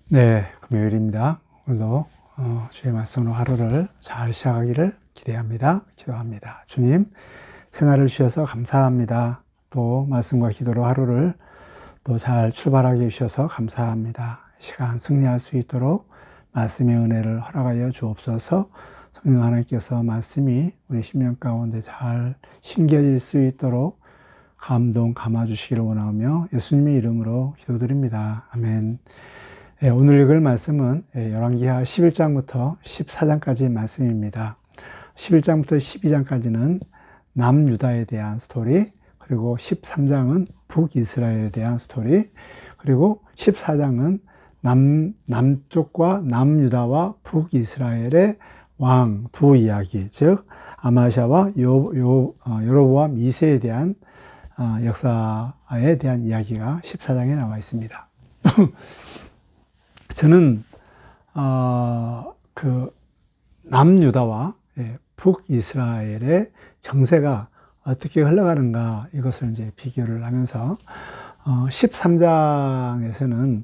네, 금요일입니다. 오늘도 주의 말씀으로 하루를 잘 시작하기를 기대합니다. 기도합니다. 주님, 새날을 주셔서 감사합니다. 또 말씀과 기도로 하루를 또 잘 출발하게 해주셔서 감사합니다. 시간 승리할 수 있도록 말씀의 은혜를 허락하여 주옵소서. 성령 하나님께서 말씀이 우리 심령 가운데 잘 심겨질 수 있도록 감동 감아주시기를 원하며 예수님의 이름으로 기도드립니다. 아멘. 오늘 읽을 말씀은 열왕기하 11장부터 14장까지 말씀입니다. 11장부터 12장까지는 남유다에 대한 스토리, 그리고 13장은 북이스라엘에 대한 스토리, 그리고 14장은 남쪽과 남유다와 북이스라엘의 왕 두 이야기, 즉 아마샤와 여로보암 2세에 대한 역사에 대한 이야기가 14장에 나와 있습니다. 저는 그 남유다와 북이스라엘의 정세가 어떻게 흘러가는가, 이것을 이제 비교를 하면서 13장에서는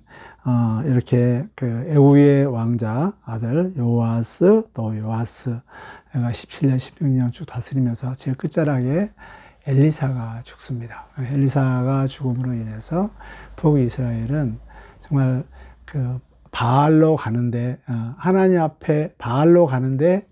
이렇게 그 에우의 왕자 아들 요아스, 또 요아스가 17년 16년 쭉 다스리면서 제일 끝자락에 엘리사가 죽습니다. 엘리사가 죽음으로 인해서 북이스라엘은 정말 그 바알로 가는데, 하나님 앞에 바알로 가는데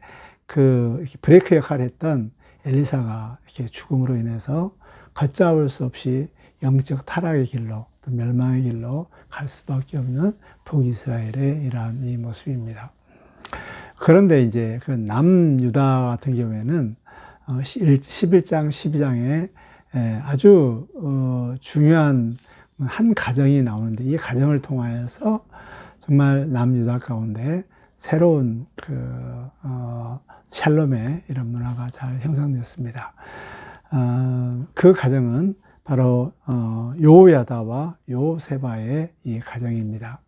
그 브레이크 역할을 했던 엘리사가 이렇게 죽음으로 인해서 걷잡을 수 없이 영적 타락의 길로, 또 멸망의 길로 갈 수밖에 없는 북이스라엘의 이러한 이 모습입니다. 그런데 이제 그 남유다 같은 경우에는 11장, 12장에 아주 중요한 한 가정이 나오는데, 이 가정을 통하여서 정말 남유다 가운데 새로운 샬롬의 이런 문화가 잘 형성되었습니다. 그 가정은 바로 요야다와 요세바의 이 가정입니다.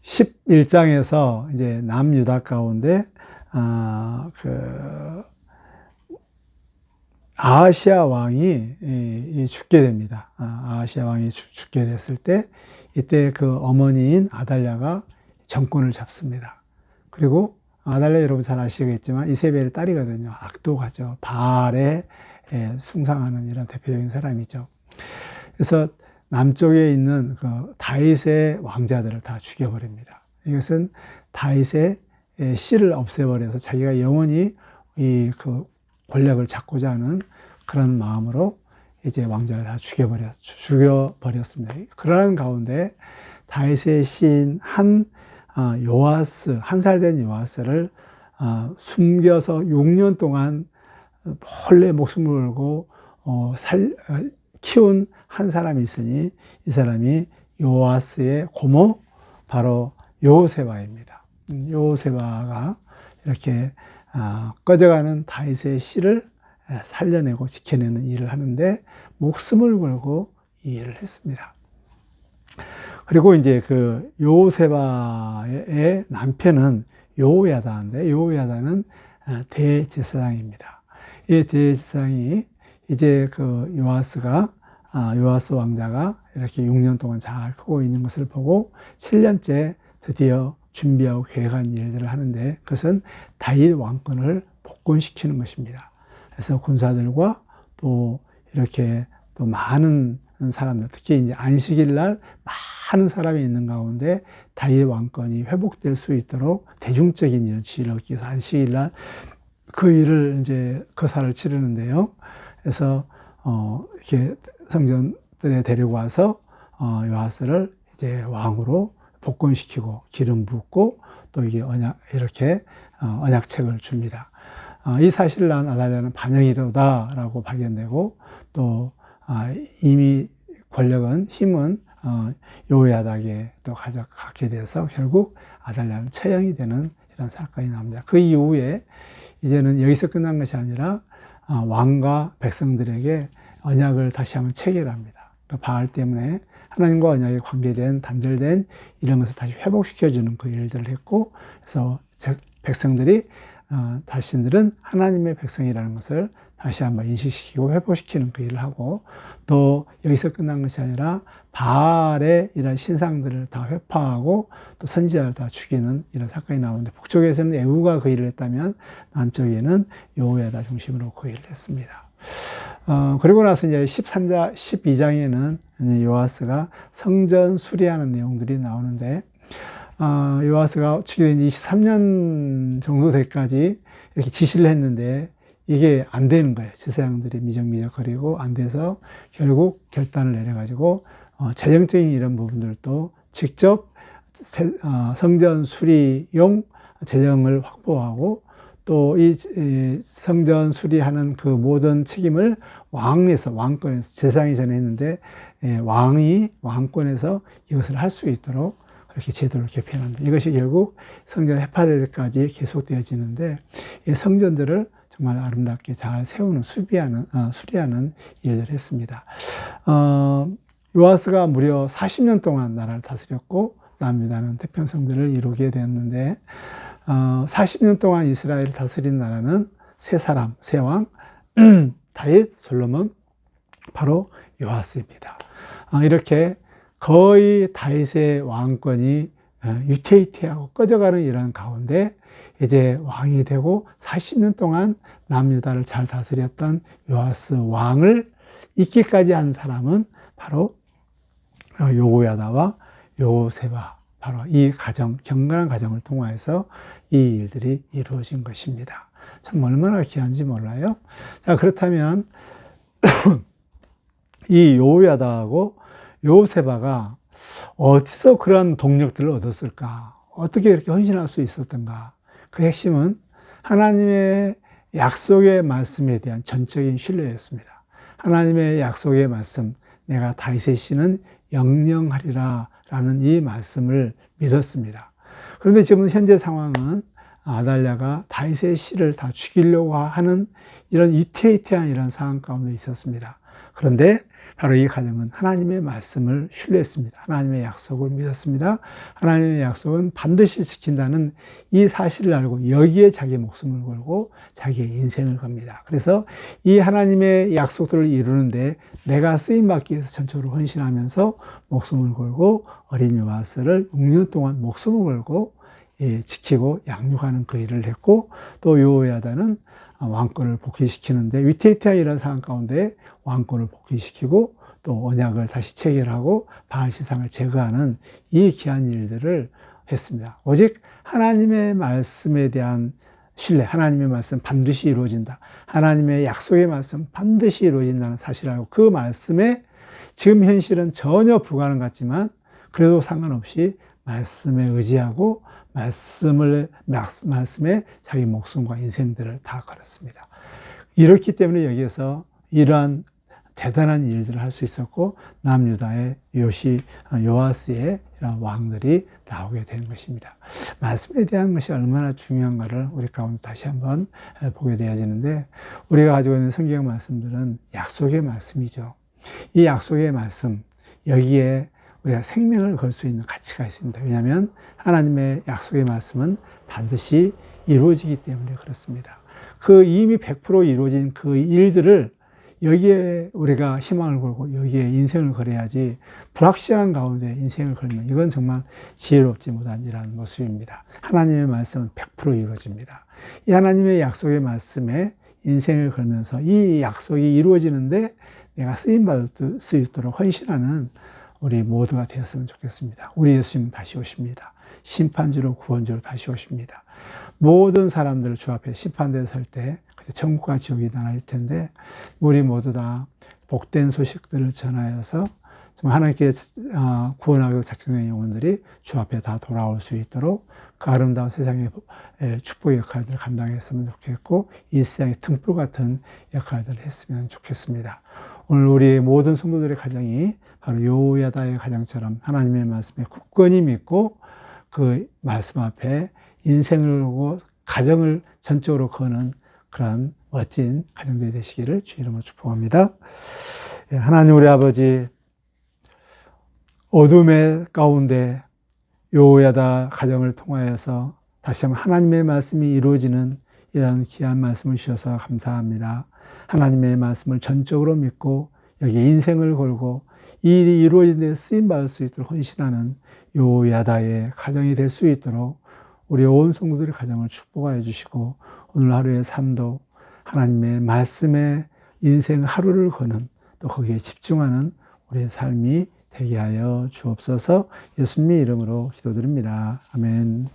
11장에서 이제 남유다 가운데 아하시아 왕이 죽게 됩니다. 아하시아 왕이 죽게 됐을 때, 이때 그 어머니인 아달랴가 정권을 잡습니다. 그리고 아달랴 여러분 잘 아시겠지만 이세벨의 딸이거든요. 악독하죠. 바알에 숭상하는 이런 대표적인 사람이죠. 그래서 남쪽에 있는 그 다윗의 왕자들을 다 죽여버립니다. 이것은 다윗의 씨를 없애버려서 자기가 영원히 이 그 권력을 잡고자 하는 그런 마음으로 이제 왕자를 다 죽여버렸습니다. 그러는 가운데 다윗의 시인 요아스, 한 살 된 요아스를 숨겨서 6년 동안 몰래 목숨을 걸고 키운 한 사람이 있으니, 이 사람이 요아스의 고모, 바로 요세바입니다. 요세바가 이렇게 꺼져가는 다윗의 씨를 살려내고 지켜내는 일을 하는데 목숨을 걸고 이 일을 했습니다. 그리고 이제 그 요세바의 남편은 요야다인데, 요야다는 대제사장입니다. 이 대제사장이 이제 그 요아스 왕자가 이렇게 6년 동안 잘 크고 있는 것을 보고 7년째 드디어 준비하고 계획한 일들을 하는데, 그것은 다윗 왕권을 복권시키는 것입니다. 그래서 군사들과 또 이렇게 또 많은 사람들, 특히 이제 안식일 날 많은 사람이 있는 가운데 다윗 왕권이 회복될 수 있도록 대중적인 일을 지으기 위해서 안식일 날 그 일을 이제 거사를 치르는데요. 그래서 이렇게 성전들에 데리고 와서 요아스를 이제 왕으로 복권시키고 기름 붓고 또 이게 이렇게 언약책을 줍니다. 이 사실을 난 아달랴는 반영이로다라고 발견되고, 또 이미 권력은, 힘은 요야닥에 또 갖게 돼서 결국 아달랴는 처형이 되는 이런 사건이 나옵니다. 그 이후에 이제는 여기서 끝난 것이 아니라 왕과 백성들에게 언약을 다시 한번 체결합니다. 그 바알 때문에 하나님과 언약에 관계된, 단절된 이런 것을 다시 회복시켜주는 그 일들을 했고, 그래서 백성들이 자신들은 하나님의 백성이라는 것을 다시 한번 인식시키고 회복시키는 그 일을 하고, 또 여기서 끝난 것이 아니라 바알의 이런 신상들을 다 회파하고 또 선지자를 다 죽이는 이런 사건이 나오는데, 북쪽에서는 에후가 그 일을 했다면 남쪽에는 여호야다 중심으로 그 일을 했습니다. 그리고 나서 이제 12장에는 요아스가 성전 수리하는 내용들이 나오는데, 요아스가 주기된 23년 정도 때까지 이렇게 지시를 했는데 이게 안 되는 거예요. 제사장들이 미적미적거리고 안 돼서 결국 결단을 내려가지고 재정적인 이런 부분들도 직접 성전 수리용 재정을 확보하고, 또 이 성전 수리하는 그 모든 책임을 왕권에서, 제사장이 전에 했는데 왕권에서 이것을 할 수 있도록 그렇게 제도를 개편한다. 이것이 결국 성전 해파되기까지 계속되어지는데, 이 성전들을 정말 아름답게 잘 세우는, 수리하는 일을 했습니다. 요아스가 무려 40년 동안 나라를 다스렸고, 남유다는 태평성들을 이루게 되었는데, 40년 동안 이스라엘을 다스린 나라는 세 왕, 다윗, 솔로몬, 바로 요아스입니다. 이렇게 거의 다윗의 왕권이 유태이태하고 꺼져가는 이런 가운데 이제 왕이 되고 40년 동안 남유다를 잘 다스렸던 요아스 왕을 있기까지 한 사람은 바로 여호야다와 여호세바, 바로 이 가정, 경건한 가정을 통하여서 이 일들이 이루어진 것입니다. 참 얼마나 귀한지 몰라요. 자, 그렇다면 이 여호야다하고 여호세바가 어디서 그런 동력들을 얻었을까? 어떻게 이렇게 헌신할 수 있었던가? 그 핵심은 하나님의 약속의 말씀에 대한 전적인 신뢰였습니다. 하나님의 약속의 말씀, 내가 다윗의 씨는 영영하리라 라는 이 말씀을 믿었습니다. 그런데 지금 현재 상황은 아달랴가 다윗의 씨를 다 죽이려고 하는 이런 이태이태한 이런 상황 가운데 있었습니다. 그런데 바로 이 가정은 하나님의 말씀을 신뢰했습니다. 하나님의 약속을 믿었습니다. 하나님의 약속은 반드시 지킨다는 이 사실을 알고 여기에 자기 목숨을 걸고 자기의 인생을 겁니다. 그래서 이 하나님의 약속들을 이루는데 내가 쓰임받기 위해서 전적으로 헌신하면서 목숨을 걸고 어린 요아스를 6년 동안 목숨을 걸고 지키고 양육하는 그 일을 했고, 또 여호야다는 왕권을 복귀시키는데 위태위태한 이런 상황 가운데 왕권을 복귀시키고 또 언약을 다시 체결하고 바알 신상을 제거하는 이 귀한 일들을 했습니다. 오직 하나님의 말씀에 대한 신뢰, 하나님의 말씀 반드시 이루어진다, 하나님의 약속의 말씀 반드시 이루어진다는 사실을 알고 그 말씀에 지금 현실은 전혀 불가능 같지만 그래도 상관없이 말씀에 의지하고 말씀에 자기 목숨과 인생들을 다 걸었습니다. 이렇기 때문에 여기에서 이러한 대단한 일들을 할 수 있었고 남유다의 요아스의 이런 왕들이 나오게 되는 것입니다. 말씀에 대한 것이 얼마나 중요한가를 우리 가운데 다시 한번 보게 되어지는데, 우리가 가지고 있는 성경 말씀들은 약속의 말씀이죠. 이 약속의 말씀, 여기에 우리가 생명을 걸 수 있는 가치가 있습니다. 왜냐하면 하나님의 약속의 말씀은 반드시 이루어지기 때문에 그렇습니다. 그 이미 100% 이루어진 그 일들을 여기에 우리가 희망을 걸고 여기에 인생을 걸어야지, 불확실한 가운데 인생을 걸면 이건 정말 지혜롭지 못한 이라는 모습입니다. 하나님의 말씀은 100% 이루어집니다. 이 하나님의 약속의 말씀에 인생을 걸면서 이 약속이 이루어지는데 내가 쓰임받을 수 있도록 헌신하는 우리 모두가 되었으면 좋겠습니다. 우리 예수님은 다시 오십니다. 심판주로 구원주로 다시 오십니다. 모든 사람들 주 앞에 심판대에 설 때 천국과 지옥이 나눠질 텐데, 우리 모두 다 복된 소식들을 전하여서 하나님께 구원하고 작정된 영혼들이 주 앞에 다 돌아올 수 있도록 그 아름다운 세상의 축복의 역할들을 감당했으면 좋겠고, 이 세상의 등불 같은 역할들을 했으면 좋겠습니다. 오늘 우리 모든 성도들의 가정이 바로 여호야다의 가정처럼 하나님의 말씀에 굳건히 믿고 그 말씀 앞에 인생을 걸고 가정을 전적으로 거는 그런 멋진 가정들이 되시기를 주 이름으로 축복합니다. 하나님 우리 아버지, 어둠의 가운데 여호야다 가정을 통하여서 다시 한번 하나님의 말씀이 이루어지는 이런 귀한 말씀을 주셔서 감사합니다. 하나님의 말씀을 전적으로 믿고 여기 인생을 걸고 이 일이 이루어진 데 쓰임받을 수 있도록 헌신하는 요야다의 가정이 될 수 있도록 우리 온 성도들의 가정을 축복하여 주시고 오늘 하루의 삶도 하나님의 말씀에 인생 하루를 거는 또 거기에 집중하는 우리의 삶이 되게 하여 주옵소서. 예수님의 이름으로 기도드립니다. 아멘.